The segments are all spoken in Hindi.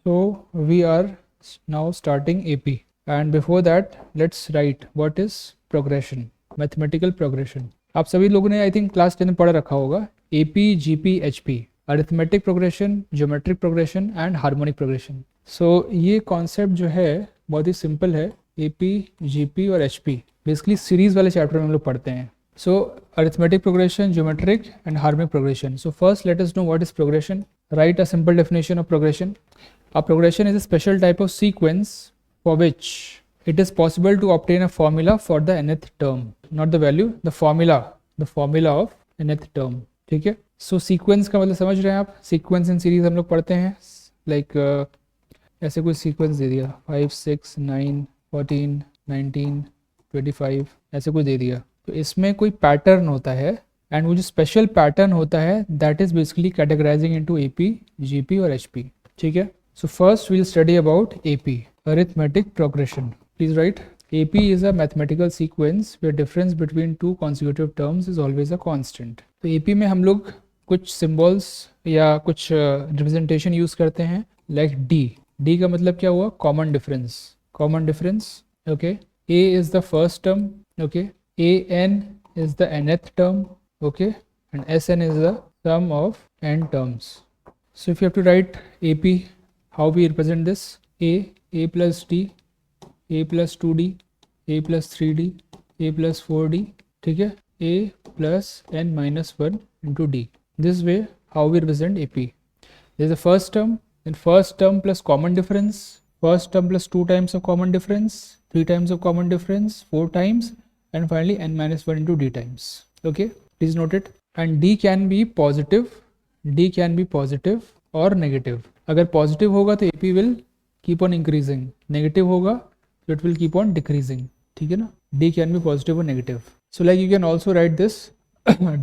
So we are now starting AP, and before that let's write what is progression, mathematical progression. आप सभी लोगों ने आई थिंक क्लास 10 में पढ़ रखा होगा AP, GP, HP, arithmetic progression, geometric progression and harmonic progression. So ये कॉन्सेप्ट जो है बहुत ही सिंपल है. AP, GP और HP बेसिकली सीरीज वाले चैप्टर में हम लोग पढ़ते हैं. So arithmetic progression, geometric and harmonic progression. So first let us know what is progression. Write a simple definition of progression. A progression is a special type of sequence for which it is possible to obtain a formula for the nth term, not the value, the formula of nth term. ठीक है. So sequence का मतलब समझ रहे हैं आप. Sequence in series हम लोग पढ़ते हैं. Like ऐसे कोई sequence दे दिया 5, 6, 9, 14, 19, 25 ऐसे कोई दे दिया, तो इसमें कोई पैटर्न होता है एंड वो जो स्पेशल पैटर्न होता है that is basically categorising into AP, GP और एचपी. ठीक है. So first we will study about AP, arithmetic progression. Please write AP is a mathematical sequence where difference between two consecutive terms is always a constant. तो एपी में हम लोग कुछ सिंबल्स या कुछ रिप्रेजेंटेशन यूज करते हैं लाइक डी. डी का मतलब क्या हुआ? Common difference. Okay. A is the first term, okay, an is the nth term, okay, and Sn is the sum of n terms. So if you have to write AP, how we represent this? A plus D, A plus 2D, A plus 3D, A plus 4D, ठीक है, A plus n minus 1 into D. This way how we represent AP. There is the first term, then first term plus common difference, first term plus 2 times of common difference, 3 times of common difference, 4 times, and finally n minus 1 into d times. Okay, please note it. And d can be positive or negative. अगर positive होगा तो AP will keep on increasing, negative होगा तो it will keep on decreasing. ठीक है ना. d can be positive or negative. So like you can also write this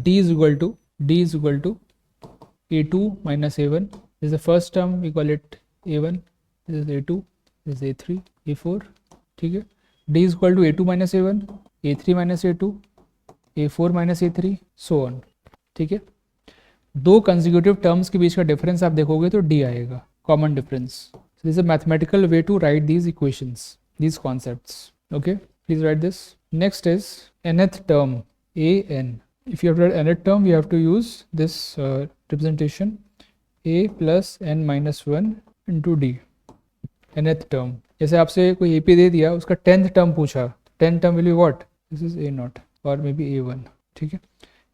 d is equal to a2 minus a1. This is the first term, we call it a1. This is a2, this is a3, a4. ठीक है. d is equal to a2 minus a1, a3 minus a2, a4 minus a3, so on. ठीक है. दो कंसेक्यूटिव टर्म्स के बीच का डिफरेंस आप देखोगे तो d आएगा, common difference. So this is a mathematical way to write these equations, these concepts. Okay, please write this. Next is nth term, an. If you have to write nth term, we have to use this representation a plus n minus 1 into d. nth term. जैसे आपसे कोई AP दे दिया, उसका 10th टर्म पूछा, 10th term will be what? This is a0 और मे बी a1. ठीक है.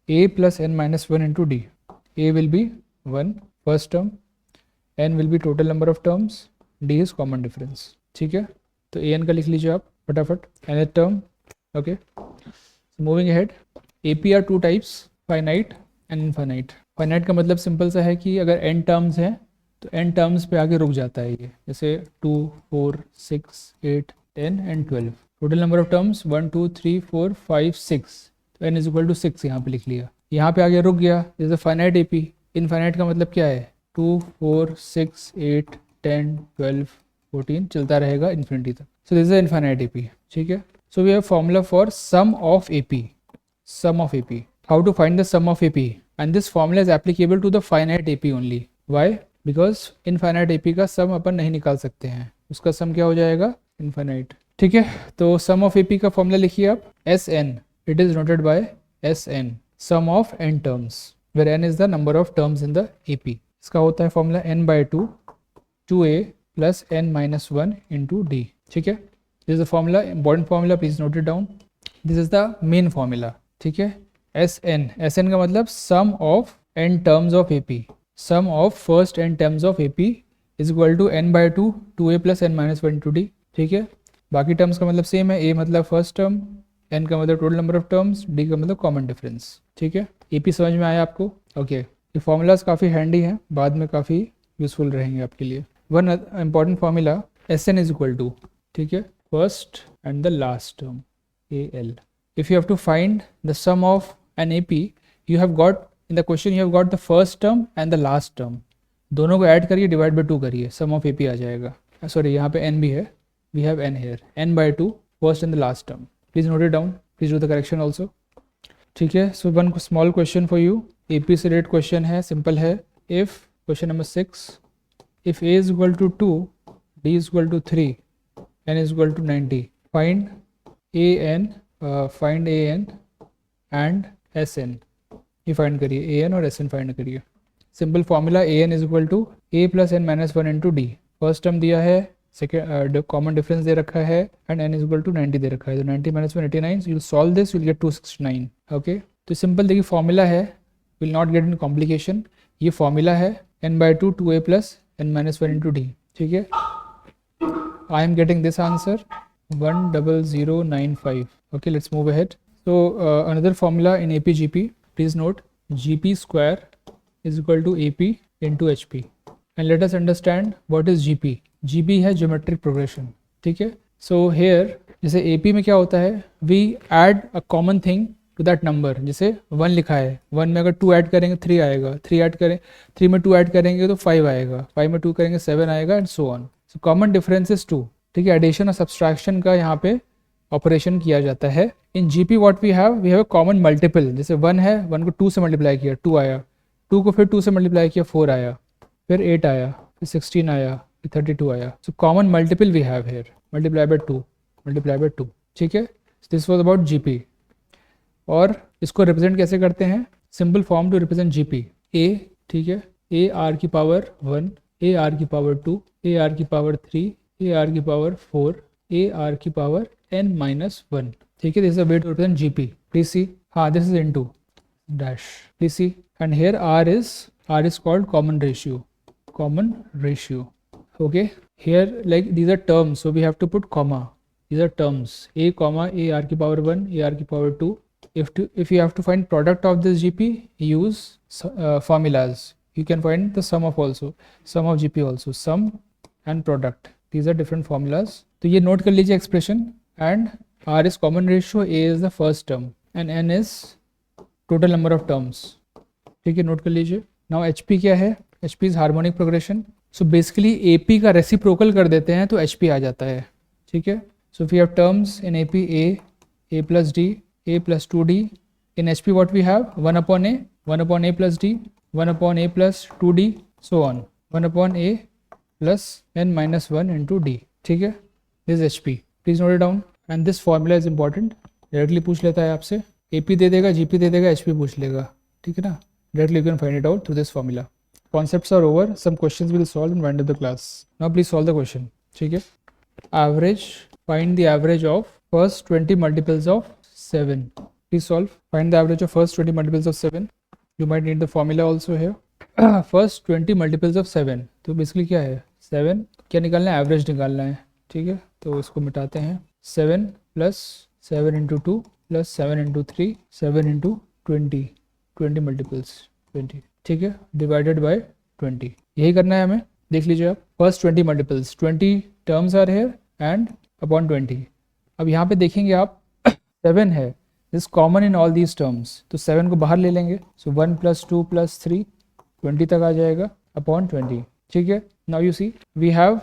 a plus n minus 1 into D. a will be 1 first term, n will be total number of terms, d is common difference. ठीक है. तो an का लिख लीजिए आप फटाफट, nth term. Okay, moving ahead. AP are two types, finite and infinite. Finite का मतलब सिंपल सा है कि अगर n टर्म्स हैं तो n टर्म्स पे आगे रुक जाता है ये. जैसे 2, 4, 6, 8, 10 and 12. Total number of terms 1, 2, 3, 4, 5, 6. तो n इज इक्वल टू 6 यहाँ पे लिख लिया. यहाँ पे आगे रुक गया. जैसे फाइनाइट AP. इनफाइनाइट का मतलब क्या है? 2, 4, 6, 8, 10, 12, 14 चलता रहेगा इन्फिनिटी तक. So this is infinite AP. ठीक है. So we have formula for sum of AP. How to find the sum of AP? And this formula is applicable to the finite AP only. Why? Because infinite AP का सम अपन नहीं निकाल सकते हैं. उसका सम क्या हो जाएगा? इनफाइनाइट. ठीक है. तो सम ऑफ AP का फॉर्मूला लिखिए आप, SN. It is noted by SN, sum of n terms, where n is the number of terms in the AP. इसका होता है formula n/2 2a plus n minus 1 into d. ठीक है. This is the formula, important formula, please note it down. This is the main formula. ठीक है. SN का मतलब sum of n terms of AP. Sum of first n terms of AP is equal to n/2 2a plus n minus 1 into d. ठीक है. बाकी टर्म्स का मतलब सेम है. a मतलब फर्स्ट टर्म, n का मतलब total number of terms, d का मतलब कॉमन डिफरेंस. ठीक है. AP समझ में आया आपको? ओके. ये फॉर्मूलाज काफ़ी हैंडी हैं, बाद में काफ़ी यूजफुल रहेंगे आपके लिए. One important formula, SN is equal to, ठीक है, first and the last term, AL. If you have to find the sum of an AP, you have got in the question you have got the first term and the last term. दोनों को ऐड करिए, डिवाइड बाई 2 करिए, सम ऑफ AP आ जाएगा. सॉरी, यहाँ पे n भी है, we have n here, n/2 first and the last term. Please note it down, please do the correction also. ठीक है. So one small question for you, AP से रिलेटेड क्वेश्चन है, सिंपल है. If question number 6, if a is equal to 2, d is equal to 3, n is equal to 90, find an and sn. ये फाइंड करिए, an और sn फाइंड करिए. Simple formula an is equal to a plus n minus one into d. First term दिया है, सेकेंड कॉमन डिफरेंस दे रखा है, and n is equal to 90 दे रखा है. तो 90 minus one 89, you solve this, you will get 269. Okay, तो सिंपल देखिए फॉर्मूला है, will not get in complication. ये फॉर्मूला है n/2 2a plus n minus one into D. ठीक है, I am getting this answer 10095. Okay, let's move ahead. So another formula in APGP, please note GP square is equal to AP into HP. And let us understand what is GP. GP है geometric progression. ठीक है, so here जैसे AP में क्या होता है, we add a common thing to that number. जैसे 1 लिखा है, 1 में अगर 2 ऐड करेंगे 3 आएगा, 3 ऐड करें 3 में 2 ऐड करेंगे तो 5 आएगा, 5 में 2 करेंगे 7 आएगा, and so on. So common difference is 2. ठीक है, एडिशन और सब्सट्रैक्शन का यहाँ पे ऑपरेशन किया जाता है. In GP what we have a common multiple. जैसे 1 है, 1 को 2 से मल्टीप्लाई किया 2 आया, 2 को फिर 2 से मल्टीप्लाई किया 4 आया, फिर 8 आया, फिर 16 आया, फिर 32 आया. So common multiple we have here, multiply by 2, multiply by 2. ठीक है, दिस वाज अबाउट जीपी. और इसको रिप्रेजेंट कैसे करते हैं, simple form to represent GP. A, ठीक है, ए आर की पावर 1, ए आर की पावर 2, ए आर की पावर 3, ए आर की पावर 4, ए आर की पावर n minus 1. ठीक है, this is a way to represent GP. Please see, हाँ this is into dash. Please see, and here r is called common ratio. Okay, here like these are terms, so we have to put comma. These are terms, a comma a r की power 1, a r की power 2. If you have to find product of this GP, use formulas. You can find the sum of GP also, sum and product. These are different formulas. तो ये नोट कर लीजिए expression. And r is common ratio, a is the first term, and n is total number of terms. ठीक है, नोट कर लीजिए. नाउ HP क्या है, HP is harmonic progression. So basically AP का रेसिप्रोकल कर देते हैं तो HP आ जाता है. ठीक है, so we have terms in AP a plus d, a plus 2d. in HP what we have, 1 upon a plus d, 1 upon a plus 2d, so on, 1 upon a plus n minus 1 into d. ठीक है, this HP, please note it down. And this formula is important, directly पूछ लेता है आपसे. AP दे देगा, GP दे देगा, HP पूछ लेगा. ठीक है ना, directly you can find it out through this formula. Concepts are over, some questions will solve in wind up the class. Now please solve the question. ठीक है, average, find the average of first 20 multiples of 7. Please solve, find the average of first 20 multiples of 7. You might need the formula also here. First 20 multiples of 7, तो बेसिकली क्या है, 7 क्या निकालना है, एवरेज निकालना है. ठीक है, तो इसको मिटाते हैं. 7 plus 7 into 2 plus 7 into 3, 7 into 20 multiples 20. ठीक है, डिवाइडेड बाय 20. यही करना है हमें. देख लीजिए आप, first 20 multiples, 20 terms are here and upon 20. अब यहाँ पे देखेंगे आप 7 है, this common in all these terms, तो 7 को बाहर ले लेंगे. सो 1 प्लस 2 प्लस 3 20 तक आ जाएगा अपॉन 20. ठीक है, now you see we have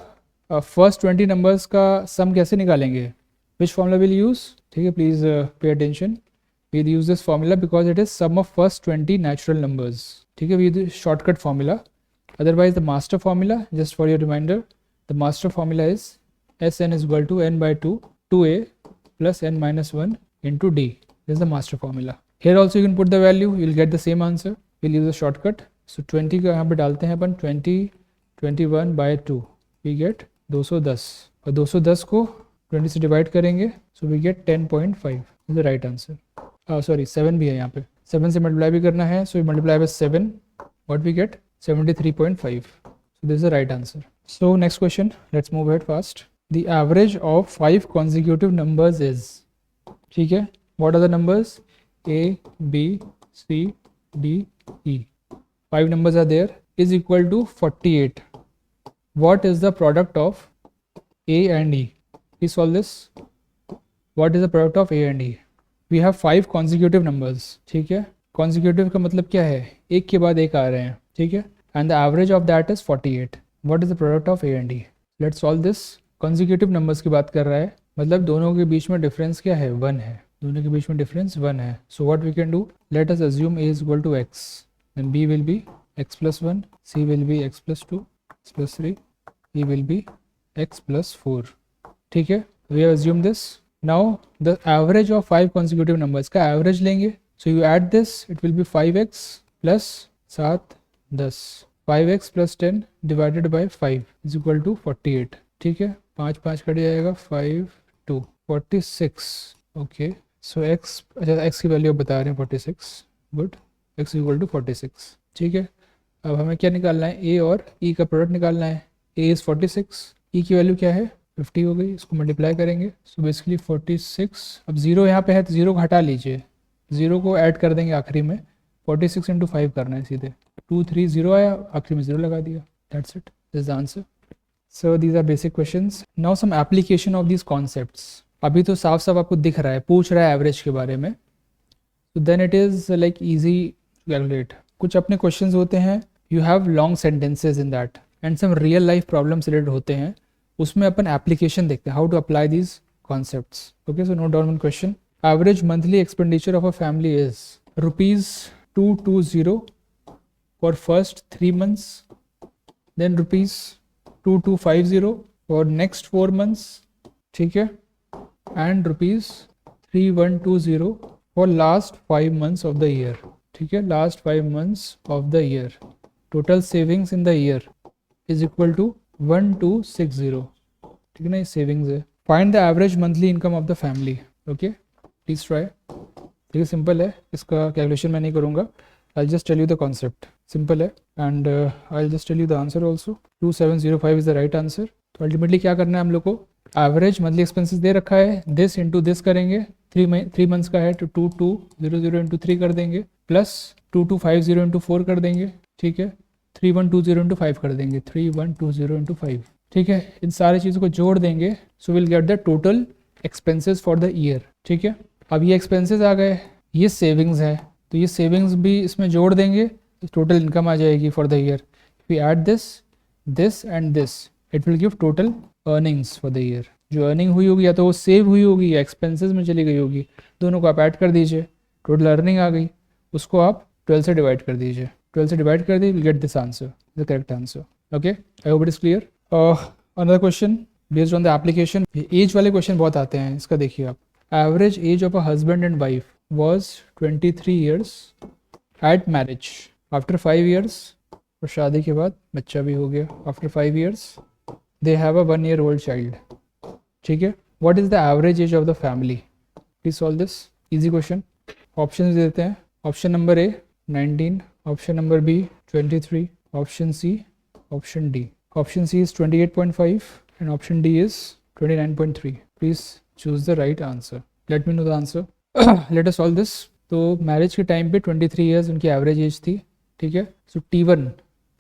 first 20 numbers का सम कैसे निकालेंगे, विच फॉर्मूला विल यूज. ठीक है, please pay attention. We use this formula because it is sum of first 20 natural numbers. ठीक है, we use shortcut formula. Otherwise the master formula, just for your reminder, the master formula is Sn is equal to n/2 2a plus n minus 1 into d. This is the master formula. Here also you can put the value, you will get the same answer. We'll use a shortcut. So 20 को यहाँ पे डालते हैं अपन, 21 by 2 we get 210, और 210 को 20 से डिवाइड करेंगे, so we get 10.5 is the right answer. Sorry, 7 भी है यहाँ पे, 7 से मल्टीप्लाई भी करना है, so we multiply by 7, what we get 73.5. So this is the right answer. So next question, let's move ahead fast. The average of 5 consecutive numbers is, ठीक है, what are the numbers, A, B, C, D, E. 5 numbers are there, is equal to 48. What is the product of A and E? Please solve this. What is the product of A and E? We have 5 consecutive numbers. ठीक है, consecutive का मतलब क्या है, एक के बाद एक आ रहे हैं. ठीक है, and the average of that is 48. What is the product of A and E? Let's solve this. consecutive numbers की बात कर रहा है, मतलब दोनों के बीच में डिफरेंस क्या है, 1 है. दोनों के बीच में डिफरेंस 1 है. So what we can do, let us assume A is equal to x, then B will be x plus 1, C will be x plus 2, plus 3, ये विल बी x प्लस 4. ठीक है, we have assume this. Now the average of 5 consecutive numbers का एवरेज लेंगे. So you add this, it will be 5x plus 7 10, 5x plus 10 divided by 5 is equal to 48. ठीक है, 5 5 कट जाएगा, 5 2 46. ओके, सो x, अच्छा x की वैल्यू बता रहे हैं 46. Good, x equal to 46. ठीक है, अब हमें क्या निकालना है, a और e का प्रोडक्ट निकालना है. a इज़ 46, e की वैल्यू क्या है 50 हो गई, इसको मल्टीप्लाई करेंगे. So basically 46. अब जीरो यहाँ पे है तो जीरो को हटा लीजिए, जीरो को ऐड कर देंगे आखिरी में. 46 इंटू 5 करना है सीधे, 2 3 0 आया, आखिरी में 0 लगा दिया. That's it, this is the answer. So these are basic questions. Now some application of these concepts. अभी तो साफ साफ आपको दिख रहा है, पूछ रहा है एवरेज के बारे में, तो then it is like easy to calculate. कुछ अपने क्वेश्चंस होते हैं, you have long sentences in that and some real life problems related होते हैं, उसमें अपन एप्लीकेशन देखते हैं, how to apply these concepts. Okay, so note down one question. Average monthly expenditure of a family is ₹220 for first 3 months, then ₹2250 for next 4 months. ठीक है, and ₹3120 for last 5 months of the year. ठीक है, last 5 months of the year. Total savings in the year is equal to 1260. ठीक है ना, ये सेविंग्स है. Find the average monthly income of the family. Okay, please try. ठीक है, सिंपल है, इसका कैलकुलेशन मैं नहीं करूँगा. I just tell you the concept, simple है. And I just tell you the answer also. 2705 is the right answer. तो अल्टीमेटली क्या करना है हम लोग को, एवरेज मंथली एक्सपेंसेस दे रखा है, दिस इंटू दिस करेंगे. 3 months का है तो 2200 इंटू 3 कर देंगे, प्लस 2250 इंटू 4 कर देंगे. ठीक है, 3120 इंटू 5 कर देंगे, 3120 इंटू 5. ठीक है, इन सारी चीज़ों को जोड़ देंगे. So will get the total expenses for the year. ठीक है, अब ये एक्सपेंसेस आ गए, ये सेविंग्स है, तो ये सेविंग्स भी इसमें जोड़ देंगे, तो टोटल इनकम आ जाएगी for the year. We add this and this, it will give total earnings for the year. जो अर्निंग हुई होगी या तो वो सेव हुई होगी या एक्सपेंसेस में चली गई होगी, दोनों को आप ऐड कर दीजिए, टोटल अर्निंग आ गई. उसको आप 12 से डिवाइड कर दीजिए, 12 से डिवाइड कर दी, will get this answer, the correct answer. Okay, I hope it is clear. Another question based on the application. Age वाले क्वेश्चन बहुत आते हैं, इसका देखिए आप. Average age of a husband and wife was 23 years at marriage. After 5 years, और शादी के बाद बच्चा भी हो गया. After 5 years, they have a 1-year-old child. ठीक है, what is the average age of the family? Please solve this. Easy question. Options देते हैं. Option number A 19, option number B 23, option C, option D. Option C is 28.5 and option D is 29.3. Please choose the right answer. Let me know the answer. Let us solve this. तो मैरिज के टाइम पे 23 ईयर्स उनकी एवरेज एज थी. ठीक है, सो T1,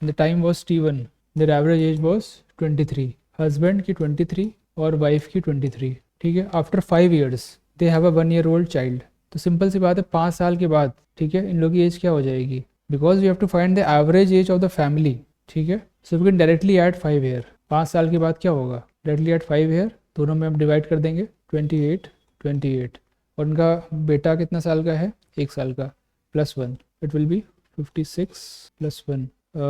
the time was T1, there average age was 23. Husband की 23 और वाइफ की 23. ठीक है, after 5 years they have a 1-year-old child. तो सिंपल सी बात है, 5 साल के बाद, ठीक है, इन लोगों की एज क्या हो जाएगी, because you have to find the average age of the family. ठीक है, so we can directly add 5 year. 5 साल के बाद क्या होगा, डायरेक्टली ऐड 5 year, दोनों में हम डिवाइड कर देंगे, 28. और उनका बेटा कितना साल का है, 1 साल का, +1, it will be 56 + 1,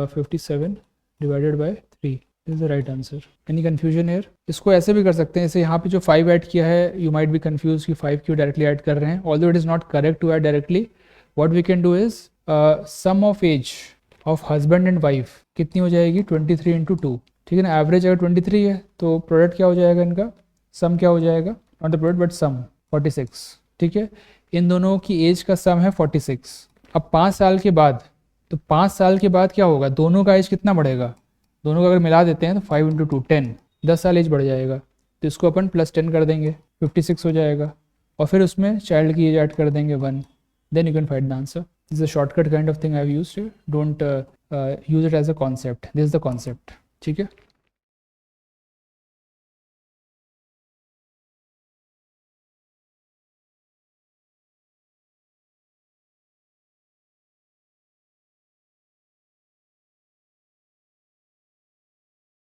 57 divided by 3. This is the right answer. Any confusion here? इसको ऐसे भी कर सकते हैं, जैसे यहाँ पे जो 5 ऐड किया है, यू माइट बी कंफ्यूज कि 5 क्यों डायरेक्टली ऐड कर रहे हैं. Although it is not correct to add directly. What we can do is sum of age of husband and wife कितनी हो जाएगी, 23 × 2. ठीक है ना, एवरेज अगर 23 है तो प्रोडक्ट क्या हो जाएगा इनका, सम क्या हो जाएगा, not the product but sum 46. ठीक है, इन दोनों की एज का सम है 46. अब 5 साल के बाद, तो 5 साल के बाद क्या होगा, दोनों का एज कितना बढ़ेगा, दोनों का अगर मिला देते हैं तो 5 × 2 10, 10 साल एज बढ़ जाएगा. तो इसको अपन +10 कर देंगे, 56 हो जाएगा, और फिर उसमें चाइल्ड की एज ऐड कर देंगे 1. Then you can find the answer. This is a shortcut kind of thing I have used. Don't use it as a concept, this is the concept. ठीक है.